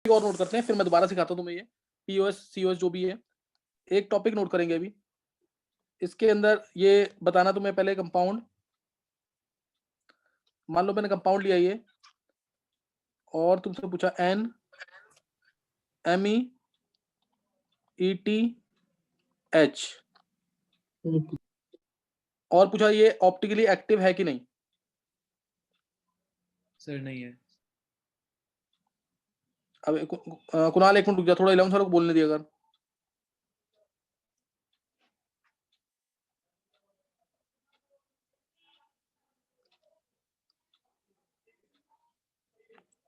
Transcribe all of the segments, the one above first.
और नोट करते हैं, फिर मैं दोबारा सिखाता हूँ तुम्हें ये पीओएस सीओएस जो भी है। एक टॉपिक नोट करेंगे अभी। इसके अंदर ये बताना तुम्हें पहले कंपाउंड, मान लो मैंने कंपाउंड लिया ये और तुमसे पूछा N M E T H और पूछा ये ऑप्टिकली एक्टिव है कि नहीं। सर नहीं है। अब कुणाल एक मिनट रुक जा, थोड़ा 11 वालों को बोलने दिया अगर।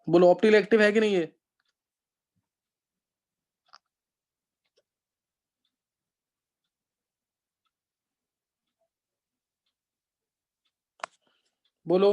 बोलो ऑप्टिकली एक्टिव है कि नहीं ये। बोलो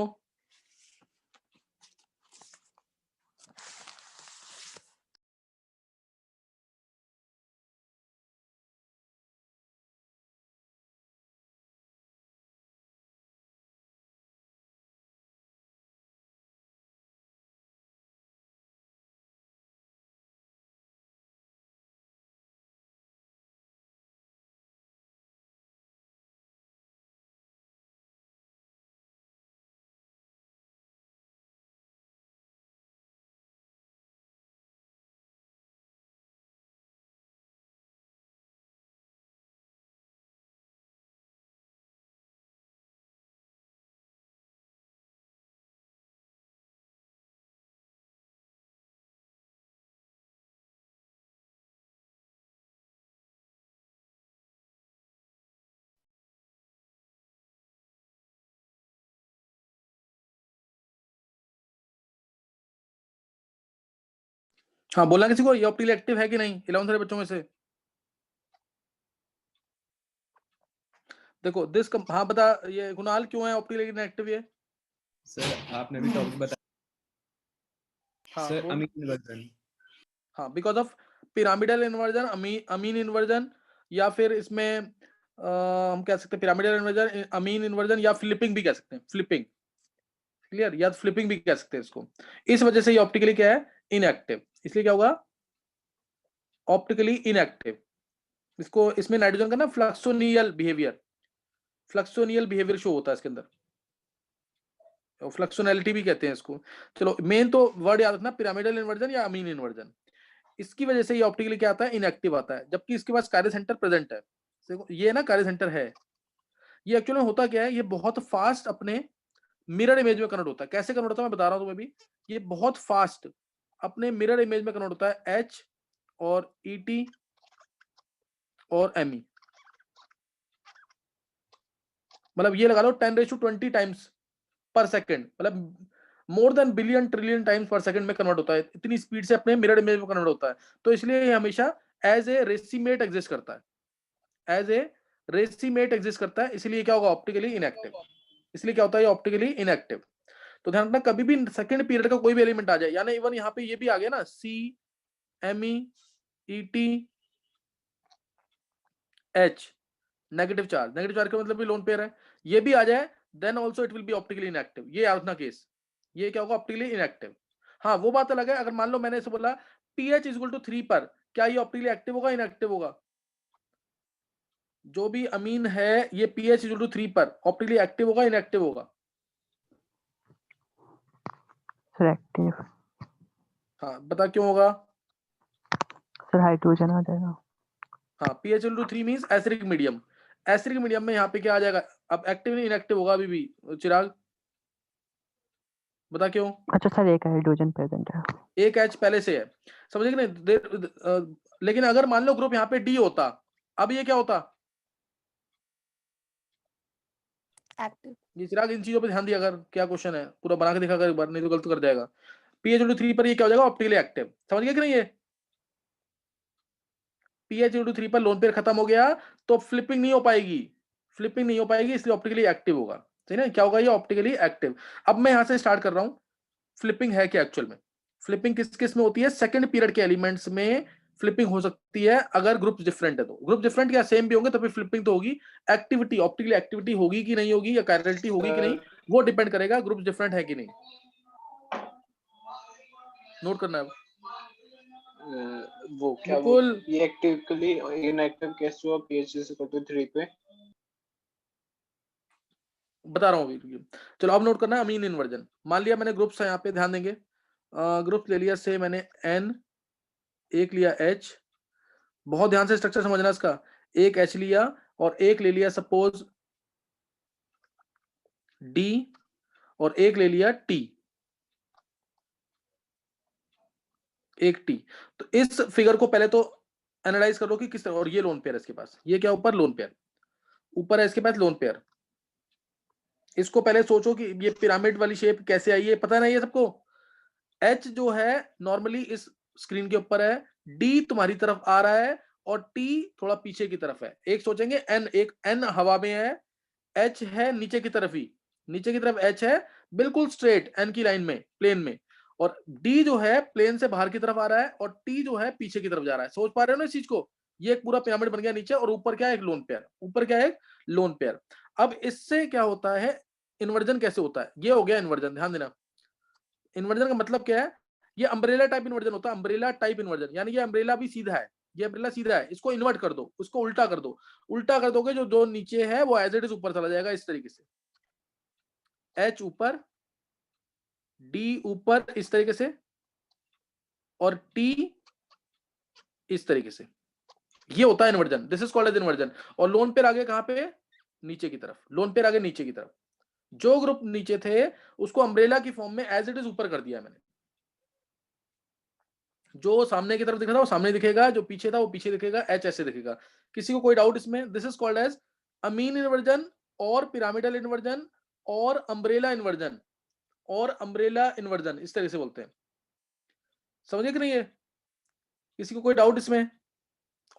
हाँ, बोलना किसी को ये ऑप्टिकली एक्टिव है कि नहीं 11 वाले बच्चों में से। देखो दिस हाँ बता ये कुणाल क्यों है ऑप्टिकली इनएक्टिव ये। सर आपने भी टॉपिक बताया। हाँ सर बोल। Amine inversion. हाँ because of pyramidal inversion, amine inversion, या फिर इसमें हम कह सकते हैं पिरामिडल इन्वर्जन, अमीन इन्वर्जन, या फ्लिपिंग भी कह सकते हैं, फ्लिपिंग क्लियर, या फ्लिपिंग भी कह सकते हैं इसको। इस वजह से ये ऑप्टिकली क्या है इनएक्टिव, इसलिए क्या होगा ऑप्टिकली इनएक्टिव। इसको इसमें नाइट्रोजन का ना फ्लक्सोनियल बिहेवियर शो होता है इसके अंदर, फ्लक्सोनैलिटी भी कहते हैं इसको। चलो मेन तो वर्ड याद रखना पिरामिडल इन्वर्जन या अमीन इन्वर्जन। इसकी वजह से ये ऑप्टिकली क्या आता है इनएक्टिव आता है, जबकि इसके पास कार्य सेंटर प्रेजेंट है। देखो ये ना कार्य सेंटर है, ये एक्चुअली होता क्या है, ये बहुत फास्ट अपने मिरर इमेज में कन्वर्ट होता है। कैसे कन्वर्ट होता है मैं बता रहा हूं तुम्हें भी। ये बहुत फास्ट अपने मिरर इमेज में कन्वर्ट होता है एच और ईटी और एमई, मतलब ये लगा लो 10⁻20 टाइम्स पर सेकंड, मतलब more than billion trillion times पर सेकंड में कन्वर्ट होता है। इतनी स्पीड से अपने मिरर इमेज में कन्वर्ट होता है। तो इसलिए ये हमेशा एज ए रेसीमेट एग्जिस्ट करता है, एज ए रेसीमेट एग्जिस्ट करता है। इसलिए क्या होगा ऑप्टिकली इनएक्टिव। इसलिए क्या होता है ऑप्टिकली इनएक्टिव। तो ध्यान रखना कभी भी सेकंड पीरियड का कोई भी एलिमेंट आ जाए, यानी इवन यहाँ पे ये भी आ गया ना C M E T H, negative charge का मतलब भी लोन पेयर है, ये भी आ जाए then also it will be optically inactive. ये याद रखना केस, ये क्या होगा ऑप्टिकली इनएक्टिव। हाँ वो बात अलग है, अगर मान लो मैंने ऐसे बोला pH इक्वल टू 3 पर, क्या ये ऑप्टिकली एक्टिव होगा इनएक्टिव होगा। जो भी अमीन है ये pH इक्वल टू 3 पर ऑप्टिकली एक्टिव होगा इनएक्टिव होगा। Sir active. हाँ बता क्यों होगा। सर हाइड्रोजन आ जाएगा। हाँ pH equal to 3 means acidic medium, acidic medium में यहाँ पे क्या आ जाएगा, अब एक्टिव नहीं इनएक्टिव होगा अभी भी। चिराग बता क्यों। अच्छा सर एक हाइड्रोजन प्रेजेंट है। एक एच पहले से है, समझे कि नहीं। लेकिन अगर मान लो ग्रुप यहाँ पे डी होता, अब ये क्या होता एक्टिव। ये। चिराग इन चीजों पे ध्यान दिया अगर, क्या क्वेश्चन है पूरा बना के दिखा कर एक बार, नहीं तो गलत कर जाएगा। pH 3 पर ये क्या हो जाएगा ऑप्टिकली एक्टिव, समझ गए कि नहीं। ये pH 3 पर लोन पेयर खत्म हो गया तो फ्लिपिंग नहीं हो पाएगी, फ्लिपिंग नहीं हो पाएगी, इसलिए ऑप्टिकली एक्टिव होगा। सही ना, क्या होगा ये ऑप्टिकली एक्टिव। अब मैं यहां से स्टार्ट कर रहा हूं, फ्लिपिंग है क्या एक्चुअल में। फ्लिपिंग किस किस में होती है, सेकंड पीरियड के एलिमेंट्स में फ्लिपिंग हो सकती है अगर ग्रुप डिफरेंट है तो। ग्रुप डिफरेंट या सेम भी होंगे तभी फ्लिपिंग तो होगी। एक्टिविटी ऑप्टिकली एक्टिविटी होगी कि नहीं होगी या कायरलिटी होगी कि नहीं, वो डिपेंड करेगा ग्रुप डिफरेंट है कि नहीं। नोट करना है। वो क्या वो मुकुल ये एक्टिवली इनएक्टिव कैसे हुआ pH is equal to 3 पे? बता रहा हूँ अभी। चलो अब नोट करना है अमीन इन्वर्जन। मान लिया मैंने ग्रुप्स है, यहाँ पे ध्यान देंगे। ग्रुप ले लिया से मैंने N, एक लिया H, बहुत ध्यान से स्ट्रक्चर समझना इसका। एक H लिया और एक ले लिया सपोज D और एक ले लिया T, एक T। तो इस फिगर को पहले तो एनालाइज करो कि किस तरह, और ये लोन पेयर है इसके पास, ये क्या ऊपर लोन पेयर, ऊपर है इसके पास लोन पेयर। इसको पहले सोचो कि ये पिरामिड वाली शेप कैसे आई है, पता नहीं है सबको। H जो है नॉर्मली इस स्क्रीन के ऊपर है, D तुम्हारी तरफ आ रहा है और T थोड़ा पीछे की तरफ है। एक सोचेंगे N, एक N हवा में है, H है नीचे की तरफ ही, नीचे की तरफ H है बिल्कुल स्ट्रेट N की लाइन में, प्लेन में, और D जो है प्लेन से बाहर की तरफ आ रहा है और T जो है पीछे की तरफ जा रहा है। सोच पा रहे हो ना इस चीज को? ये एक पूरा पिरामिड बन गया नीचे, और ऊपर क्या है? एक लोन पेयर, ऊपर क्या है? एक लोन पेयर। अब इससे क्या होता है, इन्वर्जन कैसे होता है? ये हो गया इन्वर्जन, ध्यान देना। इन्वर्जन का मतलब क्या है? ये अम्ब्रेला टाइप इन्वर्जन होता है, अम्ब्रेला टाइप इन्वर्जन, यानी ये अम्ब्रेला भी सीधा है, ये अम्ब्रेला सीधा है, इसको इन्वर्ट कर दो, उसको उल्टा कर दो। उल्टा कर दोगे जो जो नीचे है वो एज इट इज ऊपर चला जाएगा, इस तरीके से। H ऊपर, D ऊपर इस तरीके से, और T इस तरीके से। ये होता है inversion, this is called as inversion. और लोन पेयर आगे कहां पे? नीचे की तरफ। लोन पेयर आगे नीचे की तरफ। जो ग्रुप नीचे थे उसको अम्ब्रेला की फॉर्म में एज इट इज ऊपर कर दिया मैंने। जो सामने की तरफ दिख रहा था वो सामने दिखेगा, जो पीछे था वो पीछे दिखेगा, H ऐसे दिखेगा। किसी को कोई डाउट इसमें? This is called as amine inversion और पिरामिडल इन्वर्जन और अम्ब्रेला इन्वर्जन और अम्ब्रेला इन्वर्जन, इस तरह से बोलते हैं। समझे कि नहीं है? किसी को कोई डाउट इसमें?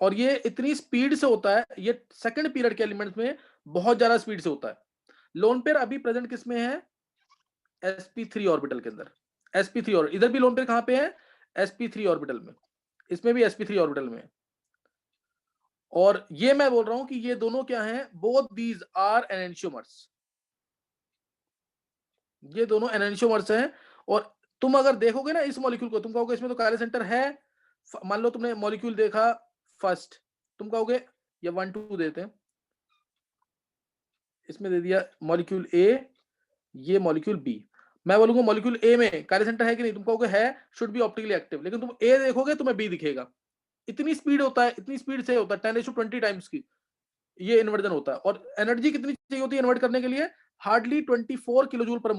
और ये इतनी स्पीड से होता है, ये सेकंड पीरियड के एलिमेंट्स में बहुत ज्यादा स्पीड से होता है। लोन पेयर अभी प्रेजेंट किस में है? sp3 ऑर्बिटल के अंदर। sp3, और इधर भी लोन पेयर कहां पे है? sp3 ऑर्बिटल में। इसमें भी sp3 ऑर्बिटल में है। और ये मैं बोल रहा हूं कि ये दोनों क्या हैं? Both these are enantiomers. ये दोनों एनेंशियोमर्स हैं। और तुम अगर देखोगे ना इस मॉलिक्यूल को, तुम कहोगे इसमें तो कायरल सेंटर है। मान लो तुमने मॉलिक्यूल देखा फर्स्ट, तुम कहोगे ये 1 2 देते हैं, इसमें दे दिया मॉलिक्यूल ए, ये मॉलिक्यूल बी। मैं बोलूंगा मॉलिक्यूल ए में कायरल सेंटर है कि नहीं? तुम कहोगे है, शुड बी ऑप्टिकली एक्टिव। लेकिन तुम ए देखोगे तुम्हें बी दिखेगा। इतनी स्पीड होता है, इतनी स्पीड से होता है, 10⁻20 टाइम्स की ये इन्वर्जन होता है। और एनर्जी कितनी चाहिए होती है इन्वर्ट करने के लिए? हार्डली 24 किलो पर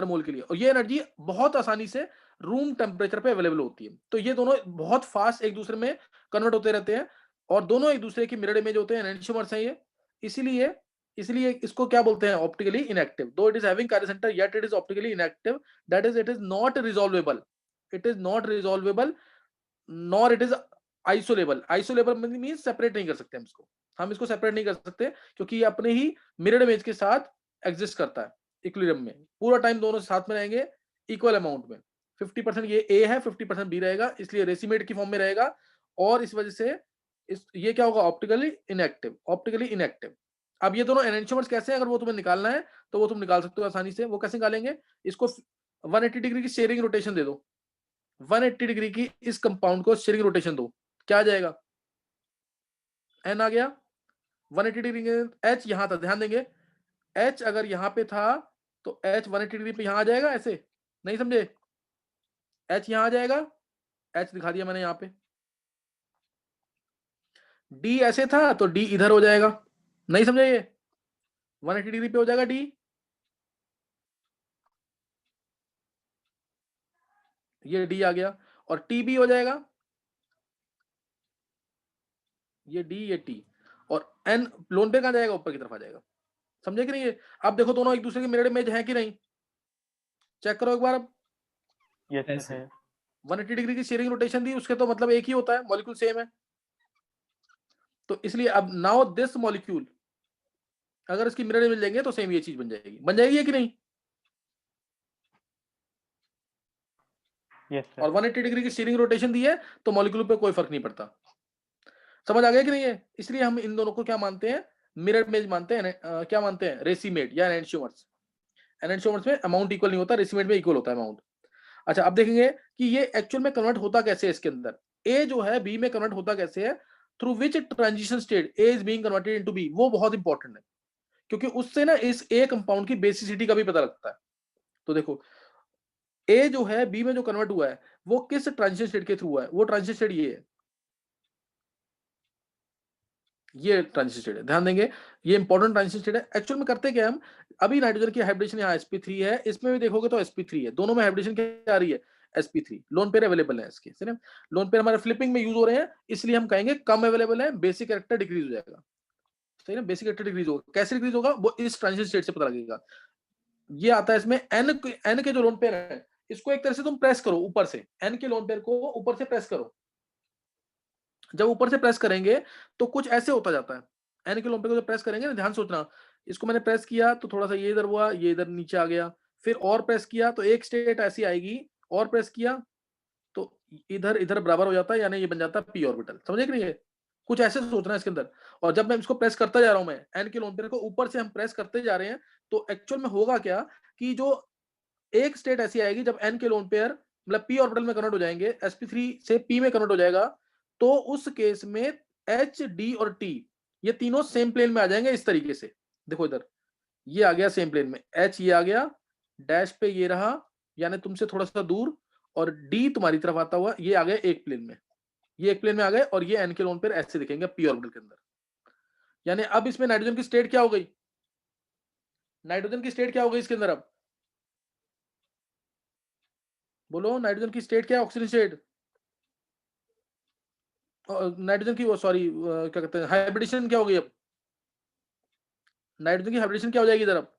मोल के लिए। और ये एनर्जी बहुत आसानी से रूम टेम्परेचर पे अवेलेबल होती है। तो ये दोनों बहुत फास्ट एक दूसरे में कन्वर्ट होते रहते हैं, और दोनों एक दूसरे की मिरर इमेज होते हैं, एनेंशियोमर्स हैं ये। इसीलिए इसलिए इसको क्या बोलते हैं? Optically inactive. Though it is having chiral centre, yet it is optically inactive, that is it is not resolvable. It is not resolvable, nor it is isolable. Isolable means separate नहीं कर सकते हम इसको सेपरेट नहीं कर सकते, क्योंकि ये अपने ही मिरर इमेज के साथ एग्जिस्ट करता है इक्विलिब्रियम में। पूरा टाइम दोनों साथ में रहेंगे इक्वल अमाउंट में। 50% ये ए है, 50% बी रहेगा, इसलिए रेसिमेट की फॉर्म में रहेगा। और इस वजह से ये क्या होगा? Optically inactive, optically inactive. अब ये दोनों एनेंशियोमर्स कैसे हैं, अगर वो तुम्हें निकालना है तो वो तुम निकाल सकते हो आसानी से। वो कैसे निकालेंगे? इसको 180 डिग्री की शेयरिंग रोटेशन दे दो, 180 डिग्री की इस कंपाउंड को शेयरिंग रोटेशन दो, क्या आ जाएगा? एन आ गया। 180 डिग्री एच यहां था, ध्यान देंगे, एच अगर यहां पे था तो एच 180 डिग्री पे यहां आ जाएगा, ऐसे नहीं समझे? एच यहां आ जाएगा, एच दिखा दिया मैंने यहां पे। डी ऐसे था तो डी इधर हो जाएगा, नहीं समझे? ये 180 डिग्री पे हो जाएगा डी। ये डी आ गया। और टी बी हो जाएगा, ये डी ये टी। और एन लोन पे कहां जाएगा? ऊपर की तरफ आ जाएगा। समझे कि नहीं? ये अब देखो दोनों एक दूसरे के मिरर इमेज है कि नहीं, चेक करो एक बार। अब यस ऐसे। है 180 डिग्री की शेयरिंग रोटेशन दी, उसके तो मतलब एक ही होता है, मॉलिक्यूल सेम है। तो इसलिए अब नाउ दिस मॉलिक्यूल अगर इसकी मिरर इमेज लेंगे तो सेम ये चीज बन जाएगी कि नहीं? यस सर और 180 डिग्री की शेयरिंग रोटेशन दी है तो मॉलिक्यूल पे कोई फर्क नहीं पड़ता। समझ आ गया कि नहीं है? इसलिए हम इन दोनों को क्या मानते हैं? मिरर इमेज मानते हैं। क्या मानते हैं? रेसिमेट या एनेंशियोमर्स। एनेंशियोमर्स में अमाउंट इक्वल नहीं होता, रेसिमेट में इक्वल होता है अमाउंट। अच्छा, अब देखेंगे कि ये एक्चुअल में कन्वर्ट होता कैसे है इसके अंदर। ए जो है बी में कन्वर्ट होता कैसे है, through which transition state A is being converted into B, वो बहुत इंपॉर्टेंट है, क्योंकि उससे ना इस ए कंपाउंड की बेसिसिटी का भी पता लगता है। तो देखो, ए जो है बी में जो कन्वर्ट हुआ है वो किस ट्रांजिशन स्टेट के थ्रू हुआ है, वो ट्रांजिशन स्टेट ये है, ये ट्रांजिशन स्टेट है, ध्यान देंगे, ये इंपॉर्टेंट ट्रांजिशन स्टेट है। एक्चुअल में करते क्या हम, अभी नाइट्रोजन की हाइब्रिडेशन यहाँ sp3 है, इसमें भी देखोगे तो sp3 है, दोनों में हाइब्रिडेशन क्या आ रही है, sp3। लोन पेयर अवेलेबल है इसके, सिर्फ लोन पेयर हमारे फ्लिपिंग में यूज हो रहे हैं, इसलिए हम कहेंगे कम अवेलेबल है, बेसिक कैरेक्टर डिक्रीज हो जाएगा, सही ना, बेसिक कैरेक्टर डिक्रीज होगा। कैसे डिक्रीज होगा, वो इस ट्रांजिशन स्टेट से पता लगेगा। ये आता है इसमें n के जो लोन पेयर है, इसको एक तरह से तुम प्रेस करो ऊपर से, n के लोन पेयर को ऊपर से प्रेस करो। जब ऊपर से प्रेस करेंगे तो कुछ ऐसे होता जाता है, एन के लोन पेयर को जब प्रेस करेंगे ना, ध्यान सोचना, इसको मैंने प्रेस किया तो थोड़ा सा ये इधर हुआ, ये इधर नीचे आ गया, फिर और प्रेस किया तो एक स्टेट ऐसी आएगी, और प्रेस किया तो इधर इधर बराबर हो जाता है, यानी ये बन जाता है पी ऑर्बिटल। समझे कि नहीं है, कुछ ऐसे सोचना है इसके अंदर। और जब मैं इसको प्रेस करता जा रहा हूं, मैं एन के लोन पेयर को ऊपर से हम प्रेस करते जा रहे हैं, तो एक्चुअल में होगा क्या कि जो एक स्टेट ऐसी आएगी जब एन के लोन पेयर मतलब पी ऑर्बिटल में कन्वर्ट हो जाएंगे, sp3 से पी में कन्वर्ट हो जाएगा, तो उस केस में एच डी और टी ये तीनों सेम प्लेन में आ जाएंगे इस तरीके से। देखो इधर ये आ गया सेम प्लेन में, एच ये आ गया, डैश पे ये रहा यानी तुमसे थोड़ा सा दूर, और डी तुम्हारी तरफ आता हुआ ये आ गया एक प्लेन में, ये एक प्लेन में आ गए, और ये एन के लोन पेयर ऐसे दिखेंगे पी ऑर्बिटल के अंदर। यानी अब इसमें नाइट्रोजन की स्टेट क्या हो गई, नाइट्रोजन की स्टेट क्या हो गई इसके अंदर, अब बोलो नाइट्रोजन की स्टेट क्या है, ऑक्सीजन स्टेट, नाइट्रोजन की, सॉरी क्या कहते हैं, हाइब्रिडेशन क्या हो गई, अब नाइट्रोजन की हाइब्रिडेशन क्या हो जाएगी इधर, अब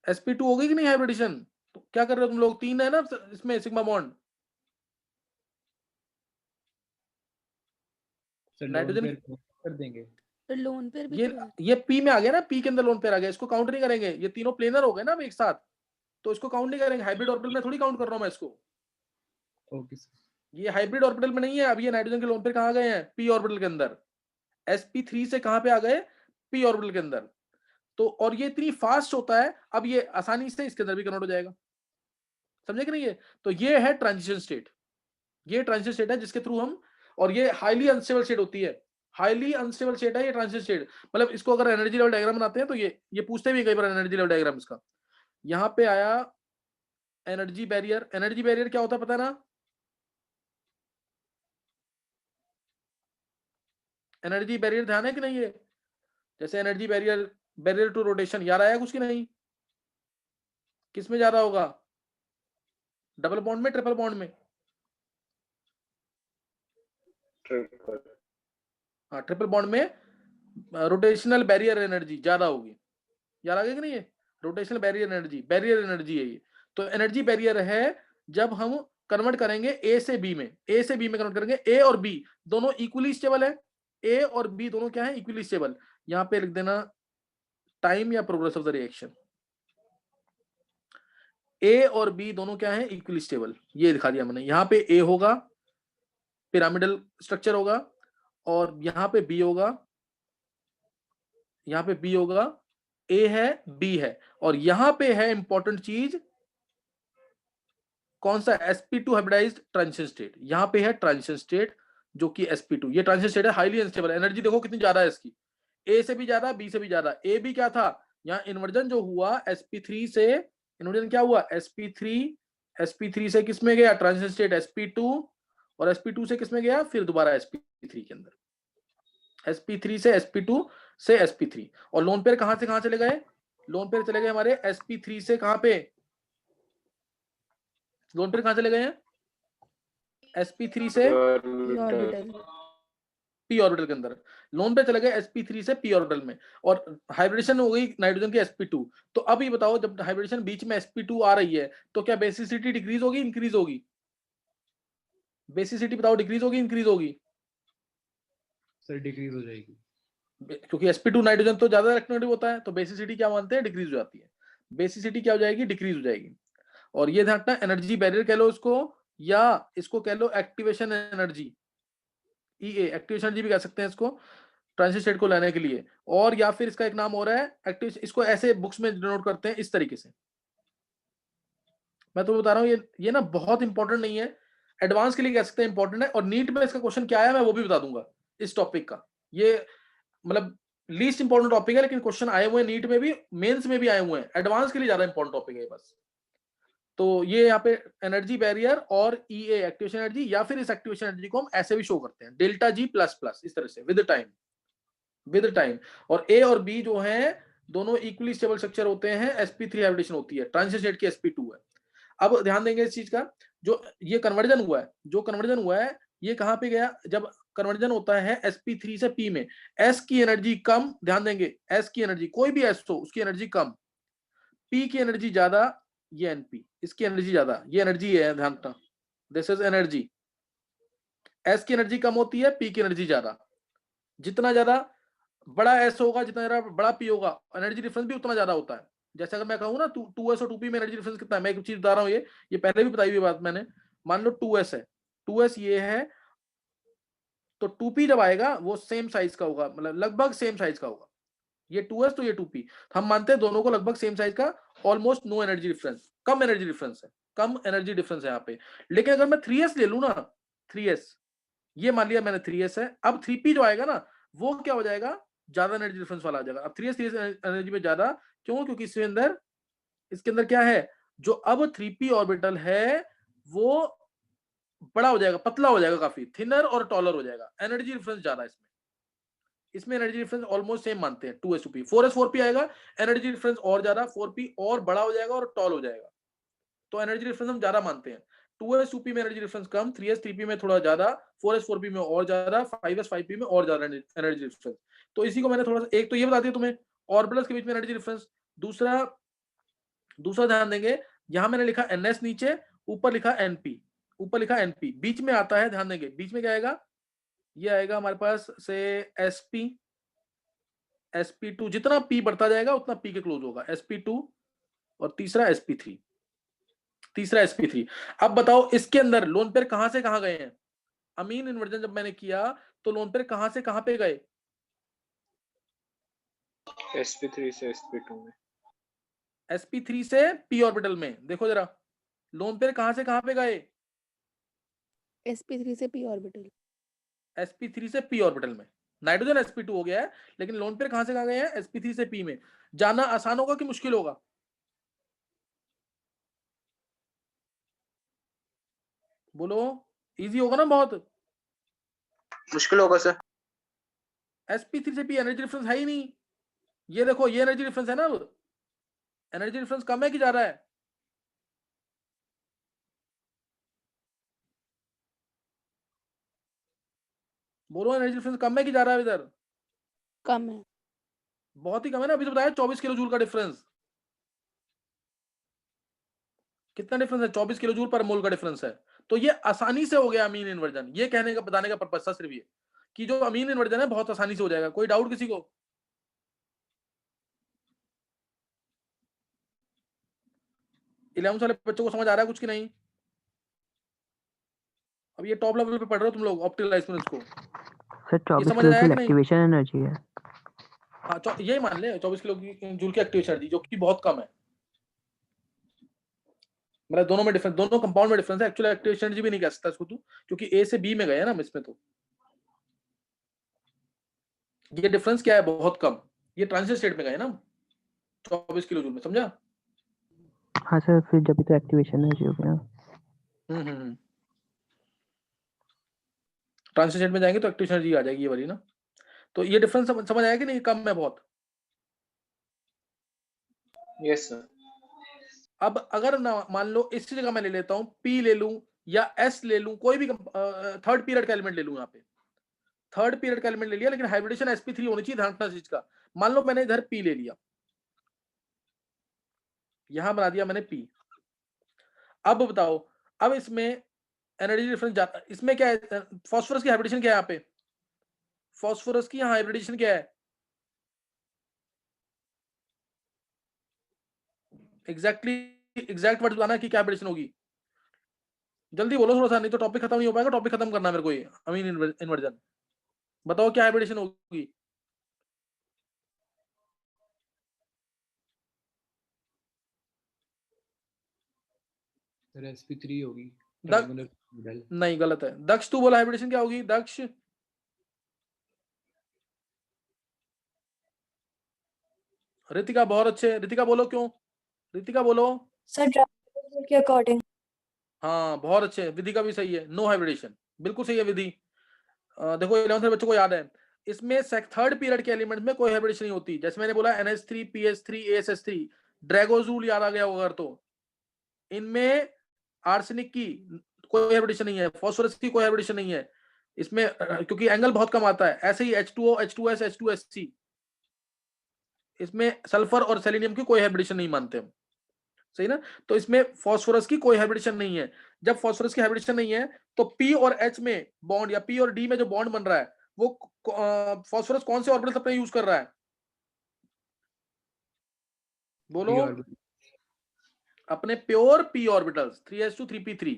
sp2 हो गई कि नहीं हाइब्रिडेशन। तो क्या कर रहे हो तुम लोग, 3 है ना इसमें sigma bond, sir loan nitrogen pair को कर देंगे। तो लोन पेयर भी ये तो है। ये पी में आ गया ना, पी के अंदर लोन पेयर आ गया, इसको काउंट नहीं करेंगे, ये तीनों प्लेनर हो गए ना अब एक साथ, तो इसको काउंट नहीं करेंगे, हाइब्रिड ऑर्बिटल में थोड़ी काउंट कर रहा हूं मैं इसको, ओके सर। ये हाइब्रिड ऑर्बिटल में नहीं है। अब ये नाइट्रोजन के लोन पेयर कहां गए हैं, पी ऑर्बिटल के अंदर, sp3 से कहां पे आ गए, पी ऑर्बिटल के अंदर। तो और ये इतनी फास्ट होता है, अब ये आसानी से इसके अंदर भी कन्वर्ट हो जाएगा, समझे कि नहीं है। तो ये है ट्रांजिशन स्टेट, ये ट्रांजिशन स्टेट है जिसके थ्रू हम, और ये हाईली अनस्टेबल स्टेट होती है, हाईली अनस्टेबल स्टेट है ये ट्रांजिशन स्टेट। मतलब इसको अगर एनर्जी लेवल डायग्राम बनाते हैं तो ये पूछते भी कई बार एनर्जी लेवल डायग्राम इसका, यहाँ पे आया एनर्जी बैरियर, एनर्जी बैरियर क्या होता है पता है ना, एनर्जी बैरियर ध्यान है कि नहीं है, जैसे energy barrier, barrier to rotation याद आया कुछ कि नहीं, किस में जा रहा होगा, डबल बॉन्ड में, ट्रिपल बॉन्ड में, ट्रिपल, हाँ ट्रिपल बॉन्ड में रोटेशनल बैरियर एनर्जी ज्यादा होगी, याद आ गया कि नहीं है, rotational barrier energy, barrier energy है ये। तो एनर्जी बैरियर है जब हम कन्वर्ट करेंगे ए से बी में, ए से बी में कन्वर्ट करेंगे, ए और बी दोनों इक्वली स्टेबल है, ए और बी दोनों क्या है, इक्वली स्टेबल। यहां पे लिख देना टाइम या प्रोग्रेस ऑफ द रिएक्शन, ए और बी दोनों क्या है, इक्वली स्टेबल, ये दिखा दिया मैंने। यहां पे ए होगा, पिरामिडल स्ट्रक्चर होगा, और यहां पे बी होगा, यहां पे बी होगा, ए है बी है, और यहां पे है इंपॉर्टेंट चीज, कौन सा, sp2 हाइब्रिडाइज्ड ट्रांजिशन स्टेट, यहां पे है ट्रांजिशन स्टेट जो कि sp2, ये ट्रांजिशन स्टेट है, हाईली अनस्टेबल, एनर्जी देखो कितनी ज्यादा है इसकी, ए से भी ज्यादा, बी से भी ज्यादा। ए भी क्या था, यहाँ इन्वर्जन जो हुआ sp3 से, इन्वर्जन क्या हुआ, sp3 से किस में गया, ट्रांजिशन स्टेट sp2, और sp2 से किस में गया, फिर दोबारा sp3 के अंदर, sp3 से sp2 से sp3, और लोन पेयर कहां से कहां चले गए, लोन पेयर चले गए हमारे sp3 से कहां पे, लोन पेयर कहां चले गए हैं, sp3 से ऑर्बिटल। पी ऑर्बिटल के अंदर, लोन पे चले गए sp3 से पी ऑर्बिटल में, और हाइब्रिडेशन हो गई नाइट्रोजन की sp2। तो अब ये बताओ जब हाइब्रिडेशन बीच में sp2 आ रही है तो क्या बेसिसिटी डिक्रीज होगी, इंक्रीज होगी, बेसिसिटी बताओ, डिक्रीज होगी इंक्रीज होगी, सर डिक्रीज हो जाएगी। क्योंकि sp2 नाइट्रोजन तो ज्यादा इलेक्ट्रोनेगेटिव होता है, तो बेसिसिटी क्या मानते हैं, डिक्रीज हो जाती है, बेसिसिटी क्या हो जाएगी, डिक्रीज हो जाएगी। और ये ध्यान रखना, एनर्जी बैरियर कह लो इसको, या इसको कह लो एक्टिवेशन एनर्जी, ईए एक्टिवेशन एनर्जी भी कह सकते हैं इसको, ट्रांजिशन स्टेट को लाने के लिए, और या फिर इसका एक नाम और है एक्टिव, इसको ऐसे बुक्स में डिनोट करते हैं इस तरीके से। मैं तो बता रहा हूँ ये ना बहुत इंपॉर्टेंट नहीं है, एडवांस के लिए कह सकते हैं इंपॉर्टेंट है, और नीट में इसका क्वेश्चन क्या आया मैं वो भी बता दूंगा इस टॉपिक का। ये मतलब लीस्ट इंपॉर्टेंट टॉपिक है, लेकिन क्वेश्चन आए हुए हैं नीट में भी, मेंस में भी आए हुए हैं, एडवांस के लिए ज्यादा इंपॉर्टेंट टॉपिक है बस। तो ये यहाँ पे एनर्जी बैरियर और ईए एक्टिवेशन एनर्जी, या फिर इस एक्टिवेशन एनर्जी को हम ऐसे भी शो करते हैं डेल्टा जी प्लस प्लस इस तरह से विद टाइम। और ए और बी जो है दोनों इक्वली स्टेबल स्ट्रक्चर होते हैं, sp3 हाइब्रिडेशन होती है, ट्रांजिशन स्टेट की sp2 है। अब ध्यान देंगे इस चीज का, जो ये कन्वर्जन हुआ है ये कहां पे गया, जब कन्वर्जन होता है sp3 से p में, s की एनर्जी कम, ध्यान देंगे s की एनर्जी, कोई भी s हो उसकी एनर्जी कम, p की एनर्जी ज्यादा, ये np, इसकी एनर्जी ज्यादा, ये एनर्जी है, ध्यान रखना, दिस इज एनर्जी। s की एनर्जी कम होती है, p की एनर्जी ज्यादा, जितना ज्यादा बड़ा s होगा, जितना ज्यादा बड़ा p होगा, एनर्जी डिफरेंस भी उतना ज्यादा होता है। जैसे अगर मैं कहूँ ना 2s और 2p में एनर्जी डिफरेंस कितना है, मैं एक चीज बता रहा हूँ, ये पहले भी बताई हुई बात मैंने, मान लो 2s है, 2s ये है, तो 2p जब आएगा वो सेम साइज का होगा, मतलब लगभग सेम साइज का होगा, ये 2s तो ये 2p, हम मानते हैं दोनों को लगभग सेम साइज का, ऑलमोस्ट नो एनर्जी डिफरेंस, कम एनर्जी डिफरेंस है यहाँ पे। लेकिन अगर मैं 3s ले लूँ ना, 3s, ये मान लिया मैंने 3s है, अब 3p जो आएगा ना वो क्या हो जाएगा, ज्यादा एनर्जी डिफरेंस वाला आ जाएगा। अब 3s एनर्जी में ज्यादा क्यों, क्योंकि इसके अंदर क्या है, जो अब 3p ऑर्बिटल है वो बड़ा हो जाएगा, पतला हो जाएगा, काफी थिनर और टॉलर हो जाएगा, एनर्जी डिफरेंस ज्यादा है इसमें एनर्जी डिफरेंस ऑलमोस्ट सेम मानते हैं 2s to p। 4s 4p आएगा, एनर्जी डिफरेंस और ज्यादा, 4p और बड़ा हो जाएगा और टॉल हो जाएगा, तो एनर्जी डिफरेंस हम ज्यादा मानते हैं। 2s 2p में एनर्जी डिफरेंस कम, 3s 3p में थोड़ा ज्यादा, 4s 4p में और ज्यादा, 5s 5p में और ज्यादा एनर्जी डिफरेंस। तो इसी को मैंने थोड़ा सा, एक तो ये बता दिया तुम्हें ऑर्बिटल्स के बीच में एनर्जी डिफरेंस, दूसरा ध्यान देंगे, यहां मैंने लिखा ns नीचे, ऊपर लिखा np, बीच में आता है, ध्यान देंगे बीच में क्या आएगा, ये आएगा हमारे पास से sp2, जितना p बढ़ता जाएगा उतना p के क्लोज होगा, sp2, और तीसरा sp3। अब बताओ इसके अंदर लोन पेयर कहां से कहां गए हैं, अमीन इन्वर्जन जब मैंने किया तो लोन पेयर कहां से कहां पे गए, sp3 से sp2 में, sp3 से p ऑर्बिटल में, देखो जरा लोन पेयर कहां से कहां पे गए, sp3 से p ऑर्बिटल, sp3 से p ऑर्बिटल में, नाइट्रोजन sp2 हो गया है, लेकिन लोन पेयर कहां से कहां गए हैं, sp3 से p में। जाना आसान होगा कि मुश्किल होगा, बोलो, इजी होगा ना बहुत, मुश्किल होगा सर। sp3 से p एनर्जी डिफरेंस है ही नहीं, ये देखो ये एनर्जी डिफरेंस है ना, अब एनर्जी डिफरेंस कम है कि ज्यादा है, बोलो एनर्जी डिफरेंस कम है कि ज्यादा है इधर, कम है, बहुत ही कम है ना, अभी तो बताया 24 किलो जूल का डिफरेंस, कितना डिफरेंस है, 24 किलो जूल पर मोल का डिफरेंस है। तो ये आसानी से हो गया अमीन इन्वर्जन, ये कहने का बताने का पर्पस था सिर्फ ये कि जो अमीन इन्वर्जन है बहुत आसानी से हो जाएगा। कोई डाउट किसी को, 11th वाले बच्चों को समझ आ रहा है कुछ कि नहीं, अब ये टॉप लेवल पे पढ़ रहे हो तुम लोग ऑप्टिकल एक्सपीरियंस को, सर 24 समझ आया किलो कि नहीं? एक्टिवेशन एनर्जी है। हाँ यही मान ले 24 किलो की जूल की एक्टिवेशन एनर्जी, जो कि बहुत कम है, मतलब दोनों में डिफरेंस, दोनों कंपाउंड में डिफरेंस है, एक्चुअल एक्टिवेशन एनर्जी भी नहीं कह सकता इसको तू, क्योंकि ए से बी में गए ना हम इसमें, तो ये डिफरेंस क्या है, बहुत कम, ये ट्रांजिशन स्टेट में गए ना 24 किलो जूल में, समझा? हाँ सर, फिर जब तो एक्टिवेशन एनर्जी हो गया। ट्रांजिशन स्टेट में जाएंगे तो एक्टिवेशन एनर्जी आ जाएगी ये वाली ना। तो ये डिफरेंस समझ आया कि नहीं, कम है बहुत। Yes sir. अब अगर ना मान लो इसी जगह मैं ले लेता हूं P ले लूं या S ले लूं, कोई भी थर्ड पीरियड का एलिमेंट ले लूं, यहाँ पे थर्ड पीरियड का एलिमेंट ले लिया, लेकिन हाइब्रिडेशन sp3 होनी चाहिए, ध्यान रखना चीज का। मान लो मैंने इधर P ले लिया, यहां बना दिया मैंने P। अब बताओ, अब इसमें एनर्जी डिफरेंस जाता, इसमें क्या है, फास्फोरस की हाइब्रिडेशन क्या है, यहाँ पे फास्फोरस की यहाँ हाइब्रिडेशन क्या है, एग्जैक्ट वर्ड बताना कि क्या हाइब्रिडेशन होगी, जल्दी बोलो थोड़ा सा, नहीं तो टॉपिक खत्म नहीं हो पाएगा, टॉपिक खत्म करना मेरे को ये अमीन इन्वर्जन, बताओ क्या हाइब्रिडेशन होगी, सर sp3 होगी दक्ष trigonal orbital नहीं, गलत है। दक्ष तू बोला हाइब्रिडेशन क्या होगी? दक्ष रितिका बहुत अच्छे, रितिका बोलो क्यों? रितिका बोलो। सर ड्राइवर के अकॉर्डिंग। हाँ बहुत अच्छे, विधि का भी सही है, नो हाइब्रिडेशन, बिल्कुल सही है विधि। देखो 11th के बच्चों को याद है, इसमें थर्ड पीरियड के एलिमेंट में कोई हाइब्रिडेशन नहीं होती। जैसे मैंने बोला NH3 PS3 ASH3, ड्रैगोज रूल याद आ गया होगा तो इनमें आर्सेनिक की कोई हाइब्रिडेशन नहीं है, फास्फोरस की कोई हाइब्रिडेशन नहीं है इसमें, क्योंकि एंगल बहुत कम आता है। ऐसे ही H2O H2S H2SC, इसमें सल्फर और सेलेनियम की कोई हाइब्रिडेशन नहीं मानते हम, सही ना। तो इसमें फास्फोरस की कोई हाइब्रिडेशन नहीं है। जब फास्फोरस की हाइब्रिडेशन नहीं है तो P और H में बॉन्ड या P और D में जो बॉन्ड बन रहा है वो फास्फोरस कौन से ऑर्बिटल अपने यूज कर रहा है? बोलो। p orbital अपने pure p orbitals 3s2 3p3,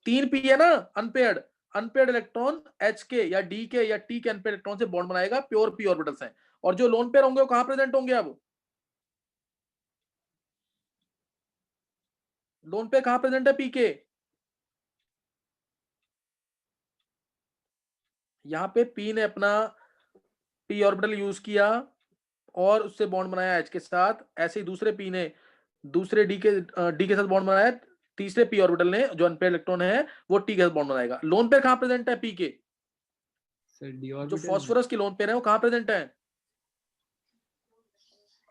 3 p है ना अनपेयर्ड, अनपेयर्ड इलेक्ट्रॉन H के या D के या T के अनपेयर्ड इलेक्ट्रॉन से बॉन्ड बनाएगा, प्योर p ऑर्बिटल्स हैं। और जो लोन पेयर होंगे वो कहां प्रेजेंट होंगे? अब लोन पेयर कहां प्रेजेंट है p के? यहां पे p ने अपना p ऑर्बिटल यूज किया और उससे बॉन्ड बनाया H के साथ। ऐसे ही दूसरे p ने दूसरे D के साथ बॉन्ड बनाया, तीसरे p ऑर्बिटल ने जो अनपेयर्ड इलेक्ट्रॉन है वो T के साथ बॉन्ड बनाएगा। लोन पेयर कहां प्रेजेंट है p के? सर d जो orbital फास्फोरस की लोन पेयर है वो कहां प्रेजेंट है?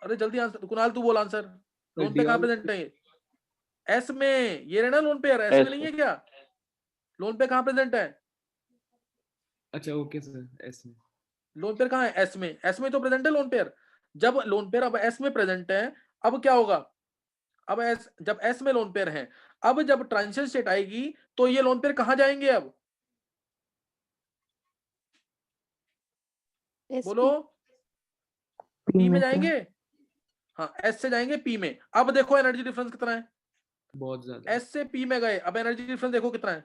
अरे जल्दी आंसर, कुणाल तू बोल आंसर। लोन d पेयर कहां orbital प्रेजेंट है? एस में, ये रहना लोन पेयर, एस में नहीं है क्या? लोन पेयर कहां प्रेजेंट है? अच्छा ओके सर s में लोन पेयर कहां है? एस में, एस में तो प्रेजेंट है लोन पेयर। जब लोन पेयर अब एस में प्रेजेंट है, अब क्या होगा? अब एस, जब एस में लोन पेयर है, अब जब ट्रांजिशन स्टेट आएगी तो ये लोन पेयर कहां जाएंगे? अब बोलो। P पी में में जाएंगे, सर। हाँ एस से जाएंगे पी में। अब देखो एनर्जी डिफरेंस कितना है, बहुत ज्यादा एस से पी में गए, अब एनर्जी डिफरेंस देखो कितना है,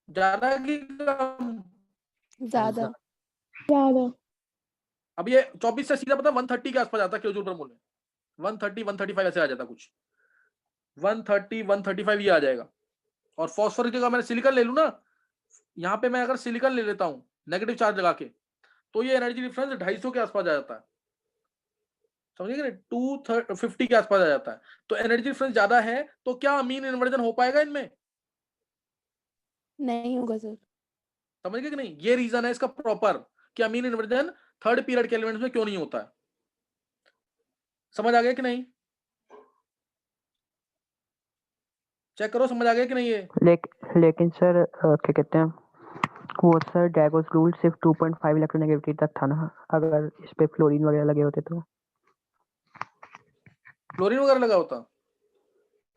ज्यादा की कम? ज्यादा। ज्यादा। अब ये 24 से सीधा पता 130 के आसपास आता है किलो जूल पर मोल में, 130 135 ऐसे आ जाता कुछ, 130 135 ये आ जाएगा। और फॉस्फोरस की जगह मैंने सिलिकॉन ले लूं ना, यहाँ पे मैं अगर सिलिकॉन ले लेता हूँ नेगेटिव चार्ज लगा के, तो ये एनर्जी डिफरेंस 250 के आसपास आ जाता है, समझिए ना, 250 के आसपास आ जाता है। तो एनर्जी डिफरेंस ज्यादा है तो क्या अमीन इन्वर्जन हो पाएगा इनमें? नहीं होगा सर। समझ गए कि नहीं? ये रीजन है इसका प्रॉपर कि अमीन इन्वर्जन थर्ड पीरियड के एलिमेंट्स में क्यों नहीं होता है। समझ आ गया कि नहीं? चेक करो समझ आ गया कि नहीं ये? लेकिन सर क्या कहते हैं वो सर डैगोस रूल सिर्फ 2.5 इलेक्ट्रोनेगेटिविटी तक था ना, अगर इस पे फ्लोरीन वगैरह लगे होते तो। क्लोरीन वगैरह लगा होता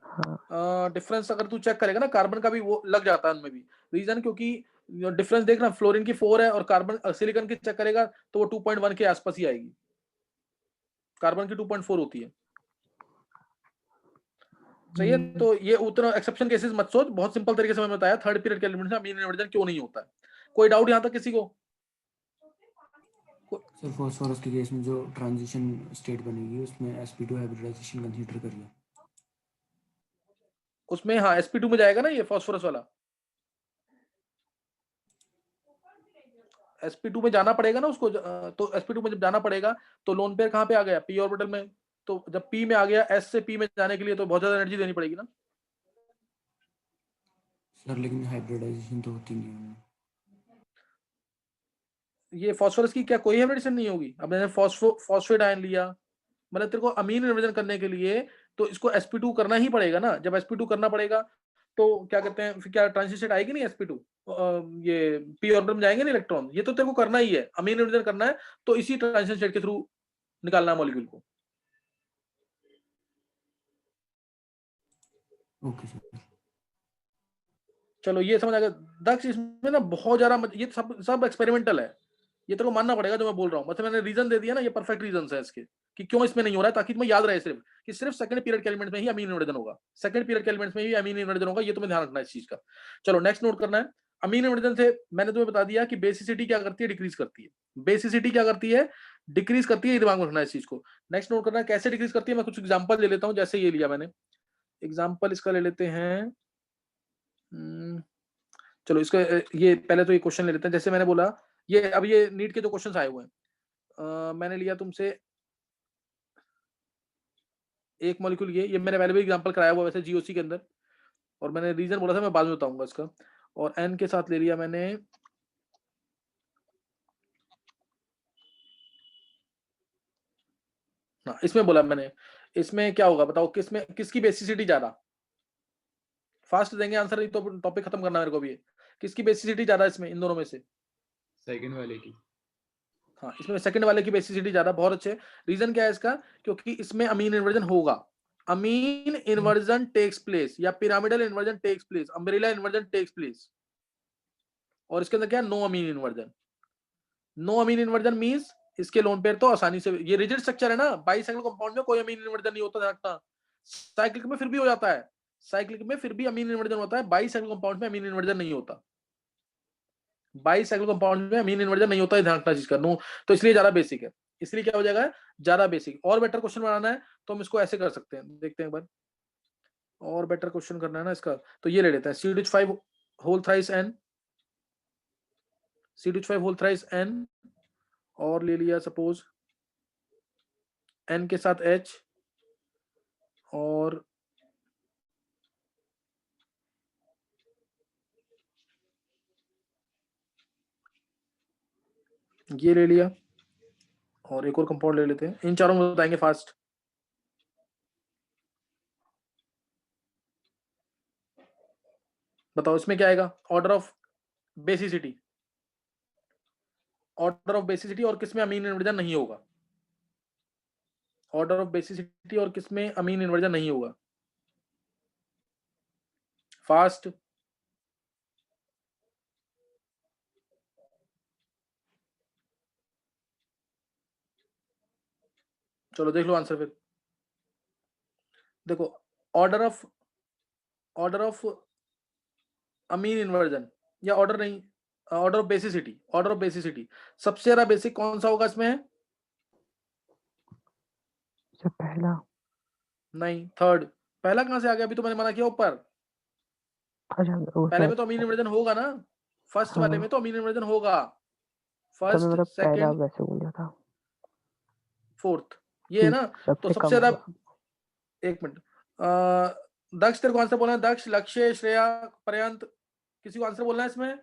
हाँ डिफरेंस अगर तू चेक करेगा ना, कार्बन का भी वो लग जाता है उनमें भी। रीजन क्योंकि डिफरेंस देखना, फ्लोरीन की 4 है और कार्बन सिलिकॉन की चेक करेगा तो वो 2.1 के आसपास ही आएगी, कार्बन की 2.4 होती है, सही है। तो ये उतना एक्सेप्शन केसेस मत सोच, बहुत सिंपल तरीके से मैंने बताया थर्ड पीरियड के एलिमेंट्स में अमीन इन्वर्जन क्यों नहीं होता है। कोई डाउट यहां तक किसी को? सर फॉस्फोरस के केस में जो ट्रांजिशन स्टेट बनेगी उसमें sp2 हाइब्रिडाइजेशन कंसीडर करिए। उसमें हाँ sp2 में जाएगा ना ये फॉस्फोरस वाला, sp2 में जाना पड़ेगा ना उसको। तो sp2 में जब जाना पड़ेगा तो लोन पेयर कहां पे आ गया? p ऑर्बिटल में। तो जब p में आ गया, s से p में जाने के लिए तो बहुत ज्यादा एनर्जी देनी पड़ेगी ना। सर लेकिन हाइब्रिडाइजेशन तो होती नहीं है। ये फास्फोरस की क्या कोई हाइब्रिडेशन नहीं होगी? अब मैंने फॉस्फेट आयन लिया, मतलब तेरे को अमीन इन्वर्जन करने के लिए तो इसको sp2 करना ही पड़ेगा ना। जब sp2 करना पड़ेगा तो क्या कहते हैं, फिर क्या ट्रांजिशन स्टेट आएगी नहीं sp2, ये p ऑर्बिटल में जाएंगे ना इलेक्ट्रॉन, ये तो तेरे को करना ही है, अमीन इन्वर्जन करना है तो इसी ट्रांजिशन स्टेट के थ्रू निकालना है मॉलिक्यूल को। Okay sir. चलो ये समझ आ गया। दक्ष इसमें ना बहुत ज्यादा ये सब एक्सपेरिमेंटल है, ये तेरे को मानना पड़ेगा जो मैं बोल रहा हूँ। मतलब मैंने रीजन दे दिया ना, ये परफेक्ट रीजन है इसके कि क्यों इसमें नहीं हो रहा है, ताकि तुम्हें याद रहे सिर्फ कि सिर्फ सेकंड पीरियड के एलिमेंट्स में ही अमीन इन्वर्जन होगा, सेकंड पीरियड के एलिमेंट्स में ही अमीन इन्वर्जन होगा, ये तुम्हें ध्यान रखना है इस चीज का। चलो नेक्स्ट नोट करना है। अमीन इन्वर्जन से मैंने तुम्हें बता दिया कि बेसिसिटी क्या करती है, डिक्रीज करती है। बेसिसिटी क्या करती है? डिक्रीज करती है, दिमाग में रखना है इस चीज को। नेक्स्ट नोट करना है कैसे डिक्रीज करती है। मैं कुछ एग्जांपल ले लेता हूं, जैसे ये लिया मैंने, एग्जाम्पल इसका ले लेते हैं। चलो इसका ये पहले तो ये क्वेश्चन ले लेते हैं। जैसे मैंने बोला ये अब ये नीट के जो क्वेश्चन आए हुए हैं, मैंने लिया तुमसे एक मॉलिक्यूल, ये मैंने पहले भी एग्जांपल कराया हुआ वैसे जीओसी के अंदर, और मैंने रीजन बोला था, मैं बाद में बताऊंगा इसका। और एन के साथ ले लिया मैंने हाँ, इसमें बोला मैंने, इसमें क्या होगा बताओ, किसमें किसकी बेसिसिटी ज्यादा? फास्ट देंगे आंसर, नहीं तो टॉपिक खत्म करना मेरे को भी है। किसकी बेसिसिटी ज्यादा इसमें, इन दोनों में से? सेकंड वाले की। हाँ, इसमें सेकंड वाले की बेसिसिटी ज्यादा। बहुत अच्छे। रीजन क्या है इसका? क्योंकि इसमें अमीन इन्वर्जन होगा। अमीन इन्वर्जन टेक्स प्लेस, या pyramidal inversion takes place, umbrella inversion takes place. और इसके अंदर क्या है? No amine inversion. No amine inversion means इसके लोन पेयर तो आसानी से, ये रिजिड स्ट्रक्चर है ना, बाइसाइक्लिक कंपाउंड में कोई अमीन इन्वर्जन नहीं होता, ध्यान रखना। साइक्लिक में फिर भी हो जाता है, साइक्लिक में फिर भी अमीन इन्वर्जन होता है, बाइसाइक्लिक कंपाउंड में अमीन इन्वर्जन नहीं होता। बाइसाइक्लिक कंपाउंड में अमीन इन्वर्जन नहीं होता है, ध्यान रखना चीज का। नो, तो इसलिए ज्यादा बेसिक है। इसलिए क्या हो जाएगा? ज्यादा बेसिक। और बेटर क्वेश्चन बनाना है तो हम इसको ऐसे कर सकते हैं, देखते हैं एक बार। और बेटर क्वेश्चन करना है ना इसका, तो ये ले लेते हैं C2H5 whole thrice n, C2H5 whole thrice n, और ले लिया सपोज n के साथ H, और ये ले लिया, और एक और कंपाउंड ले लेते हैं। इन चारों में बताएंगे फास्ट। बताओ इसमें क्या आएगा? Order of basicity, order of basicity, और किसमें अमीन इन्वर्जन नहीं होगा? ऑर्डर ऑफ बेसिसिटी और किसमें अमीन इन्वर्जन नहीं होगा? फास्ट। चलो देख लो आंसर फिर। देखो, ऑर्डर ऑफ अमीन इन्वर्जन, या ऑर्डर नहीं, order of basicity, order of basicity सबसे ज्यादा बेसिक कौन सा होगा इसमें? सर पहला। नहीं, थर्ड। पहला कहां से आ गया? अभी तो मैंने मना किया ऊपर। अच्छा वो पहले सर, में तो अमीन इन्वर्जन होगा ना, फर्स्ट वाले में तो अमीन इन्वर्जन होगा। तो मैं फर्स्ट, मतलब पहला सेकंड, वैसे बोल रहा था। फोर्थ, ये है ना। तो सबसे सबसे कम ज्यादा, होगा। एक मिनट, दक्ष तेरे को आंसर बोलना है? दक्ष, लक्ष्य, श्रेया, पर्यंत, किसी को आंसर बोलना है इसमें?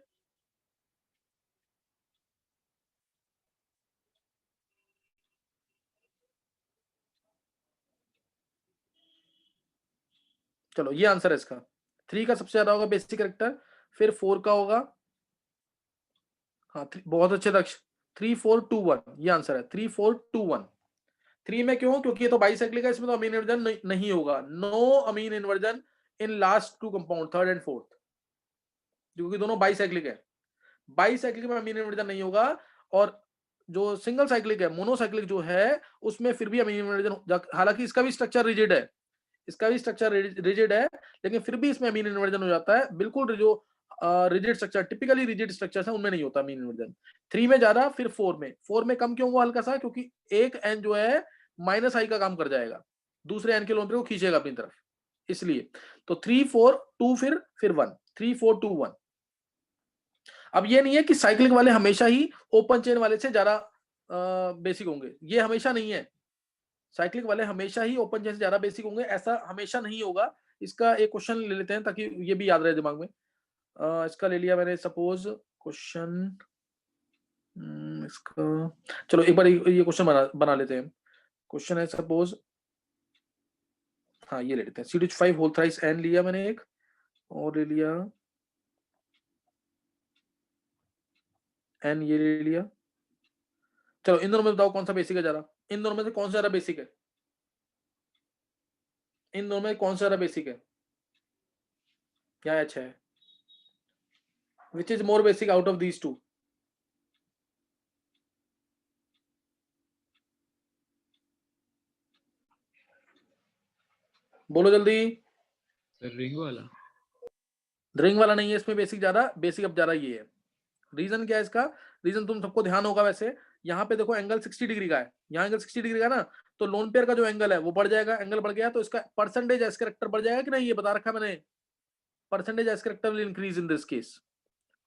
चलो ये आंसर है इसका। 3 का सबसे ज्यादा होगा बेसिक कैरेक्टर, फिर 4 का होगा। हाँ, बहुत अच्छे दक्ष। 3 4 2 1 ये आंसर है। 3 4 2 1। 3 में क्यों? क्योंकि ये तो बाइसाइक्लिक है, इसमें तो अमीन इन्वर्जन नहीं होगा। No amine inversion in last 2 compound, third and fourth, क्योंकि दोनों बाइसाइक्लिक है। बाइसाइक्लिक में अमीन इन्वर्जन नहीं होगा, और जो सिंगल साइक्लिक है, मोनोसाइक्लिक जो है, उसमें फिर भी अमीन इन्वर्जन, हालांकि इसका भी स्ट्रक्चर रिजिड है, इसका भी स्ट्रक्चर रिजिड है, लेकिन फिर भी इसमें अमीन इन्वर्जन हो जाता है। बिल्कुल जो rigid structure, typically rigid structures है, उनमें नहीं होता अमीन इन्वर्जन। 3 में ज्यादा, फिर 4 में कम क्यों हुआ हल्का सा? क्योंकि एक एन जो है माइनस आई का काम कर जाएगा, दूसरे एन के लोन पे को खींचेगा अपनी तरफ, इसलिए। तो 3 4 2 फिर 1, 3 4 2 1। अब ये नहीं है कि साइक्लिक वाले हमेशा ही ओपन चेन वाले से ज्यादा बेसिक होंगे, ये हमेशा नहीं है। साइक्लिक वाले हमेशा ही ओपन चेन से ज्यादा बेसिक होंगे, ऐसा हमेशा नहीं होगा। इसका एक क्वेश्चन ले लेते हैं ताकि ये भी याद रहे दिमाग में। इसका ले लिया मैंने सपोज क्वेश्चन, इसका, चलो एक बार ये क्वेश्चन बना लेते हैं। क्वेश्चन है सपोज, हाँ ये ले लेते हैं। C2H5 होल थ्राइस n लिया मैंने एक, और ले लिया n, ये ले लिया। चलो इन दोनों में बताओ कौन सा बेसिक है ज्यादा? इन दोनों में से कौन सा ज्यादा बेसिक है? इन दोनों में कौन सा ज्यादा बेसिक है? क्या अच्छा है? Which is more basic out of these two? बोलो जल्दी। सर रिंग वाला। रिंग वाला नहीं है इसमें बेसिक ज्यादा, बेसिक अब ज्यादा ये है। रीजन क्या है इसका? रीजन तुम सबको ध्यान होगा वैसे। यहाँ पे देखो एंगल 60 डिग्री का है, यहाँ एंगल 60 डिग्री का ना, तो लोन पेयर का जो एंगल है वो बढ़ जाएगा, एंगल बढ़ गया तो इसका परसेंटेज एस कैरेक्टर बढ़ जाएगा कि नहीं, ये बता रखा मैंने, percentage S character will increase in this case.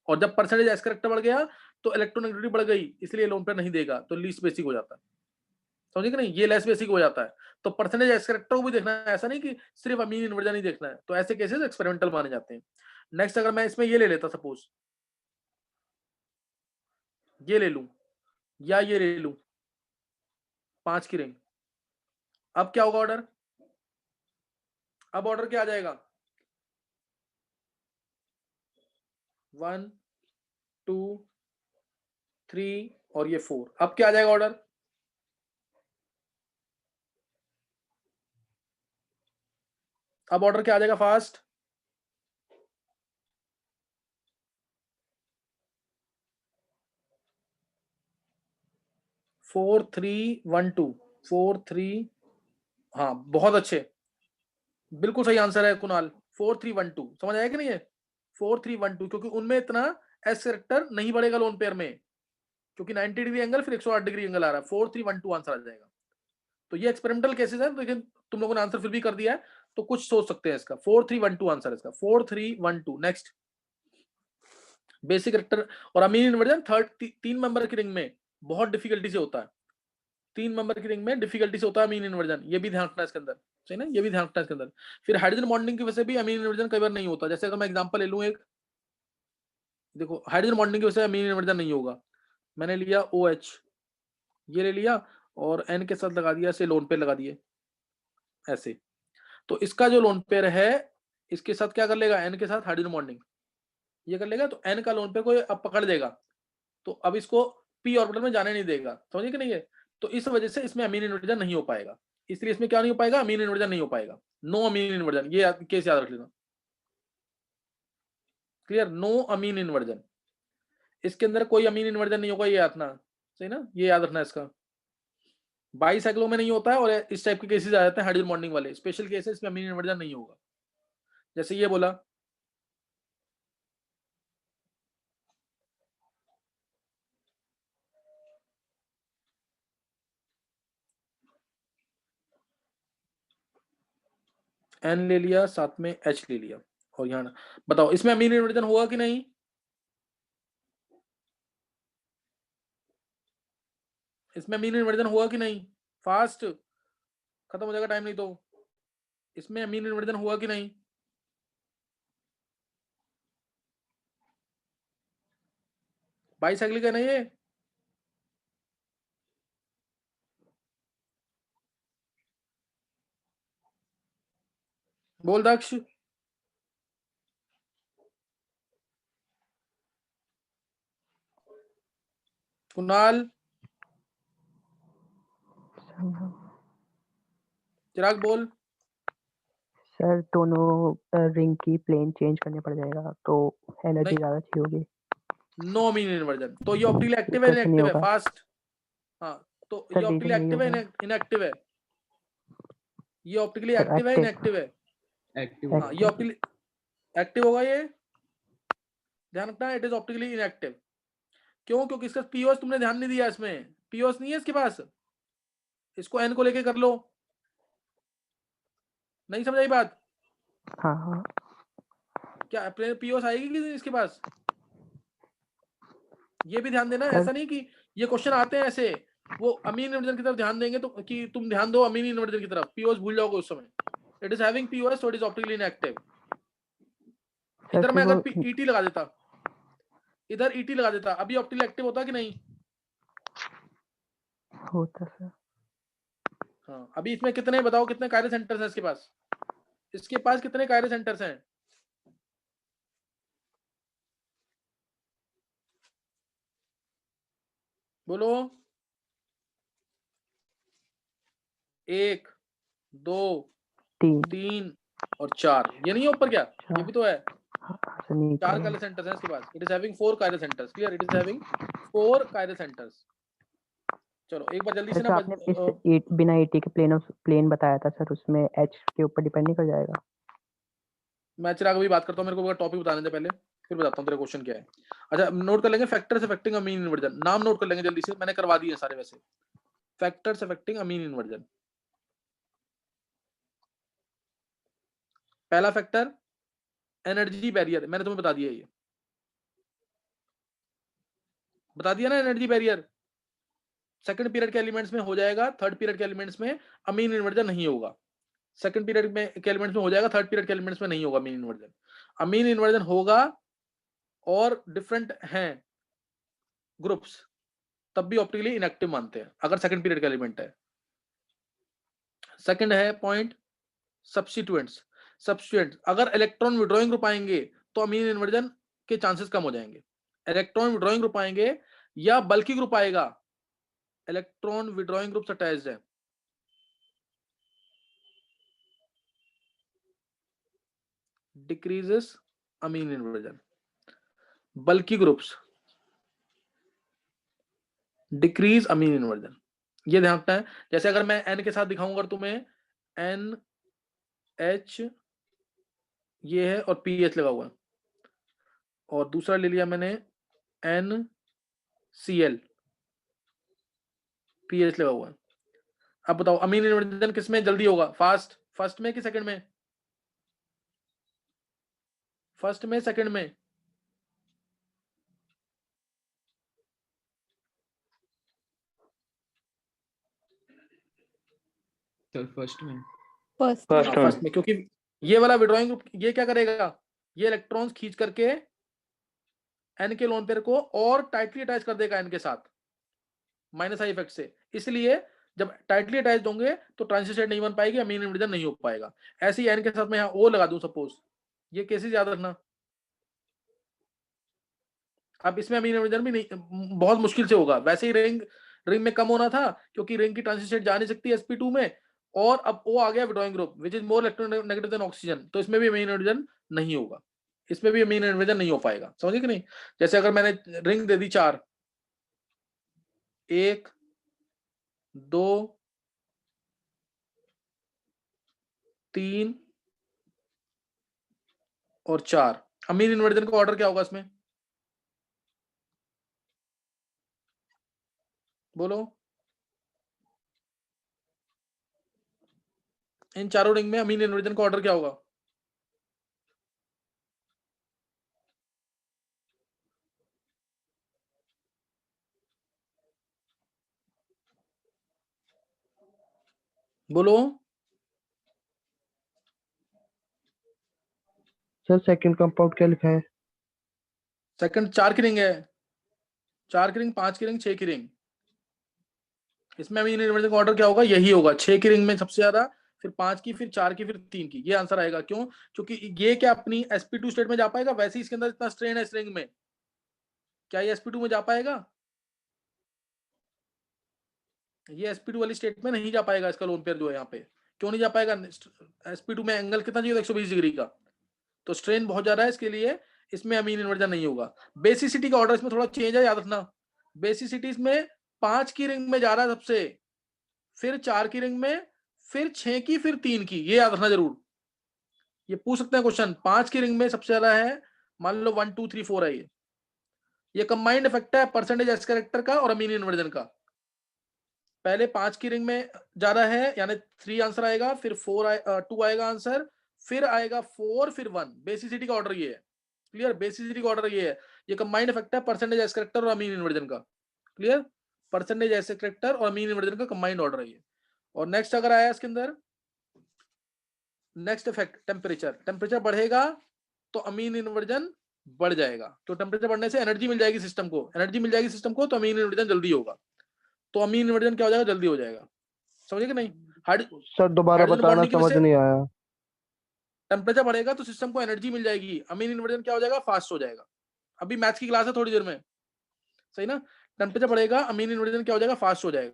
और जब परसेंटेज एस कैरेक्टर बढ़ गया तो इलेक्ट्रोनेगेटिविटी बढ़ गई, इसलिए लोन पेयर नहीं देगा, तो लीस्ट बेसिक हो जाता है, समझे कि नहीं, ये लेस बेसिक हो जाता है। तो परसेंटेज एस कैरेक्टर को भी देखना है, ऐसा नहीं कि सिर्फ अमीन इन्वर्जन ही देखना है, तो ऐसे केसेस एक्सपेरिमेंटल माने जाते हैं। नेक्स्ट अगर मैं इसमें ये ले लेता, सपोज ये ले लूं या ये ले लूं 5 की रिंग, अब क्या होगा ऑर्डर, अब ऑर्डर क्या आ जाएगा, 1 2 3 और ये 4, अब क्या आ जाएगा ऑर्डर, अब ऑर्डर क्या आ जाएगा फास्ट, 4 3 1 2 4 3, हाँ बहुत अच्छे, बिल्कुल सही आंसर है कुणाल, 4 3 1 2, समझ आया कि नहीं है, 4 3 1 2, क्योंकि उनमें इतना एस कैरेक्टर नहीं बढ़ेगा लोन पेयर में, क्योंकि 90 डिग्री एंगल फिर 108 डिग्री एंगल आ रहा है, 4 3 1 2 आंसर आ जाएगा। तो ये एक्सपेरिमेंटल केसेस है, लेकिन तुम लोगों ने आंसर फिर भी कर दिया है, तो कुछ सोच सकते हैं इसका, 4 3 1 2 आंसर है इसका, 4 3 1 2। नेक्स्ट बेसिक कैरेक्टर और अमीन इन्वर्जन 3 मेंबर की रिंग में बहुत डिफिकल्टी से होता है, 3 मेंबर की रिंग में डिफिकल्टी से होता है अमीन इन्वर्जन, ये भी ध्यान रखना है इसके अंदर, सही ना, ये भी ध्यान रखना है इसके अंदर। फिर हाइड्रोजन बॉन्डिंग की वजह से भी अमीन इन्वर्जन कई बार नहीं होता, जैसे अगर मैं एग्जांपल ले लूं एक, देखो हाइड्रोजन बॉन्डिंग की वजह से अमीन इन्वर्जन नहीं होगा, मैंने लिया OH, ये ले लिया और N के साथ लगा दिया, ऐसे लोन पेयर लगा दिए ऐसे, तो इसका जो लोन पेयर है इसके साथ क्या कर लेगा, N के साथ हाइड्रोजन बॉन्डिंग ये कर लेगा, तो N का लोन पेयर को अब पकड़ देगा, तो अब इसको p ऑर्बिटल में जाने नहीं देगा, समझिए कि नहीं है, तो इस वजह से इसमें अमीन इन्वर्जन नहीं हो पाएगा, इसलिए इसमें क्या नहीं हो पाएगा, अमीन इन्वर्जन नहीं हो पाएगा, नो अमीन इन्वर्जन, ये केस याद रख लेना, क्लियर, नो अमीन इन्वर्जन, इसके अंदर कोई अमीन इन्वर्जन नहीं होगा, ये याद रखना, सही ना, ये याद रखना इसका, बाईसाइक्लो में नहीं होता है, और इस टाइप के केसेस आ जाते हैं हाइड्रोजन बॉन्डिंग वाले, स्पेशल केसेस में अमीन इन्वर्जन नहीं होगा, जैसे ये बोला N ले लिया, साथ में H ले लिया, और यहाँ बताओ इसमें अमीन इन्वर्जन होगा कि नहीं, इसमें अमीन इन्वर्जन हुआ कि नहीं, फास्ट खत्म हो जाएगा टाइम, नहीं तो इसमें अमीन इन्वर्जन हुआ कि नहीं, बाईसाइक्लिक है ना ये, बोल दक्ष, कुणाल, चिराग बोल, सर दोनों रिंग की प्लेन चेंज करने पड़ जाएगा, तो एनर्जी नहीं। ज्यादा चाहिए होगी, नो अमीन इन्वर्जन, तो ये ऑप्टिकली एक्टिव है कैसे नहीं इनएक्टिव है, होगा? फास्ट, हाँ तो सर, ये ऑप्टिकली रीजन एक्टिव है नहीं होगा। इनएक्टिव है, ये ऑप्टिकली सर, एक्टिव है active। इनएक्टिव है, एक्टिव हाँ ये ऑप्टिकली एक्टिव होगा, ये ध्यान रखना, इट इज ऑप्टिकली इनएक्टिव, क्यों, क्योंकि इसका पीओएस तुमने ध्यान नहीं दिया, इसमें पीओएस नहीं है इसके पास, इसको एन को लेके कर लो, नहीं समझ आई बात, हाँ हाँ क्या पीओएस आएगी कि नहीं इसके पास, ये भी ध्यान देना, सर। ऐसा नहीं कि ये क्वेश्चन आते हैं ऐसे, वो अमीन इन्वर्जन की तरफ ध्यान देंगे तो कि तुम ध्यान दो अमीन इन्वर्जन की तरफ, पीओएस भूल जाओगे उस समय, it is having POS so it is optically inactive. इधर मैं अगर ईटी लगा देता, इधर ईटी लगा देता, अभी ऑप्टिकली एक्टिव होता कि नहीं, होता सर। हाँ अभी इसमें कितने बताओ, कितने कायरल सेंटर्स हैं इसके पास, इसके पास कितने कायरल सेंटर्स हैं, बोलो, 1 2 3 और 4, ये नहीं है ऊपर क्या, ये भी तो है, 4 कायरल सेंटर्स हैं इसके पास, it is having 4 chiral centres, clear, it is having 4 chiral centres. चलो एक बार जल्दी से ना, आपने बिना ईटी के प्लेन बताया था सर, उसमें एच के ऊपर डिपेंड नहीं कर जाएगा, मैं चिराग भी बात करता हूँ, मेरे को टॉपिक बताने दे पहले, फिर बताता हूँ तेरा क्वेश्चन क्या है। अच्छा नोट कर लेंगे, फैक्टर्स अफेक्टिंग अमीन इन्वर्जन, नाम नोट कर लेंगे जल्दी से, मैंने करवा दिए सारे वैसे, फैक्टर्स अफेक्टिंग अमीन इन्वर्जन, पहला फैक्टर एनर्जी बैरियर, मैंने तुम्हें बता दिया, ये बता दिया ना एनर्जी बैरियर। सेकंड पीरियड के एलिमेंट्स में हो जाएगा, थर्ड पीरियड के एलिमेंट्स में अमीन इन्वर्जन नहीं होगा। सेकंड पीरियड में के एलिमेंट्स में हो जाएगा, थर्ड पीरियड के एलिमेंट्स में नहीं होगा अमीन इन्वर्जन। अमीन इन्वर्जन होगा और डिफरेंट हैं ग्रुप्स, तब भी ऑप्टिकली इनएक्टिव मानते हैं अगर सेकंड पीरियड का एलिमेंट है। सेकंड है पॉइंट सब्स्टिट्यूएंट्स। सब्स्टिट्यूएंट अगर इलेक्ट्रॉन विड्रॉइंग ग्रुप आएंगे तो अमीन इन्वर्जन के चांसेस कम हो जाएंगे। इलेक्ट्रॉन विड्रॉइंग ग्रुप आएंगे या बल्कि ग्रुप आएगा, इलेक्ट्रॉन विड्रॉइंग ग्रुप्स अटैच्ड है, डिक्रीजेस अमीन इन्वर्जन। बल्कि ग्रुप्स डिक्रीज अमीन इन्वर्जन, ये ध्यान रखना है। जैसे अगर मैं N के साथ दिखाऊंगा तुम्हें, NH ये है और PH लगा हुआ है, और दूसरा ले लिया मैंने NCl, PH लगा हुआ है। अब बताओ अमीन इन्वर्जन किस में जल्दी होगा, फर्स्ट में कि सेकंड में? फर्स्ट में, सेकंड में? तो फर्स्ट में। फर्स्ट में, क्योंकि ये वाला विड्रॉइंग ग्रुप ये क्या करेगा, ये इलेक्ट्रॉन्स खींच करके N के लोन पेयर को और टाइटली अटैच कर देगा N के साथ माइनस आई इफेक्ट से। इसलिए जब टाइटली अटैच होंगे तो ट्रांजिशन स्टेट नहीं बन पाएगी, अमीन इन्वर्जन नहीं हो पाएगा। ऐसे ही N के साथ मैं यहाँ O लगा दूं सपोज, ये केसेस याद रखना। अब इसमें अमीन इन्वर्जन भी नहीं, बहुत मुश्किल से होगा। वैसे ही रिंग में कम होना था क्योंकि रिंग की ट्रांजिशन स्टेट जा नहीं सकती sp2 में, और अब O आ गया withdrawing group which is more electronegative than oxygen, तो इसमें भी अमीन इन्वर्जन नहीं होगा, इसमें भी अमीन इन्वर्जन नहीं हो पाएगा। समझे कि नहीं? जैसे अगर मैंने रिंग दे दी 4, 1 2 3 और 4, अमीन इन्वर्जन का ऑर्डर क्या होगा इसमें, बोलो? इन चारों रिंग में अमीन इन्वर्जन का ऑर्डर क्या होगा? बोलो। सर सेकंड कंपाउंड क्या लिखा है? सेकंड 4 की रिंग है, 4 की रिंग, 5 की रिंग, 6 की रिंग। इसमें अमीन इन्वर्जन का ऑर्डर क्या होगा, यही होगा। 6 की रिंग में सबसे ज्यादा, फिर 5 की, फिर 4 की, फिर 3 की, ये आंसर आएगा। क्यों? क्योंकि ये क्या अपनी sp2 स्टेट में जा पाएगा? वैसे ही इसके अंदर इतना स्ट्रेन है इस रिंग में, क्या ये sp2 में जा पाएगा? ये sp2 वाली स्टेट में नहीं जा पाएगा। इसका लोन पेयर जो है यहाँ पे, क्यों नहीं जा पाएगा? sp2 में एंगल कितना चाहिए, 120 डिग्री का, तो स्ट्रेन बहुत ज्यादा है, इसके लिए इसमें अमीन इन्वर्जन नहीं होगा। बेसिसिटी का ऑर्डर इसमें थोड़ा चेंज है, याद रखना। बेसिसिटी इसमें 5 की रिंग में जा रहा है सबसे, फिर 4 की रिंग में, फिर 6 की, फिर 3 की, ये याद रखना जरूर। ये पूछ सकते हैं क्वेश्चन। 5 की रिंग में सबसे ज्यादा है, मान लो 1 2 3 4 है, ये कंबाइंड इफेक्ट है परसेंटेज एस कैरेक्टर का और अमीन इन्वर्जन का। पहले 5 की रिंग में जा रहा है, यानी 3 आंसर आएगा, फिर 2 आएगा आंसर, फिर आएगा 4, फिर 1। बेसिसिटी का ऑर्डर ये है, क्लियर? बेसिसिटी का ऑर्डर ये है। ये कंबाइंड इफेक्ट है परसेंटेज एस कैरेक्टर और अमीन इन्वर्जन का, क्लियर? परसेंटेज एस कैरेक्टर और अमीन इन्वर्जन का कंबाइंड ऑर्डर है ये। और नेक्स्ट अगर आया इसके अंदर, नेक्स्ट इफेक्ट टेम्परेचर बढ़ेगा तो अमीन इन्वर्जन बढ़ जाएगा। तो टेम्परेचर बढ़ने से एनर्जी मिल जाएगी सिस्टम को, एनर्जी मिल जाएगी सिस्टम को, तो अमीन इन्वर्जन जल्दी होगा। तो अमीन इन्वर्जन क्या हो जाएगा, जल्दी हो जाएगा। समझे कि नहीं? सर दोबारा बताना, समझ नहीं आया। टेम्परेचर बढ़ेगा तो सिस्टम को एनर्जी मिल जाएगी, अमीन इन्वर्जन क्या हो जाएगा, फास्ट हो जाएगा। अभी मैथ्स की क्लास है थोड़ी देर में, सही ना? टेम्परेचर बढ़ेगा, अमीन इन्वर्जन क्या हो जाएगा, फास्ट हो जाएगा।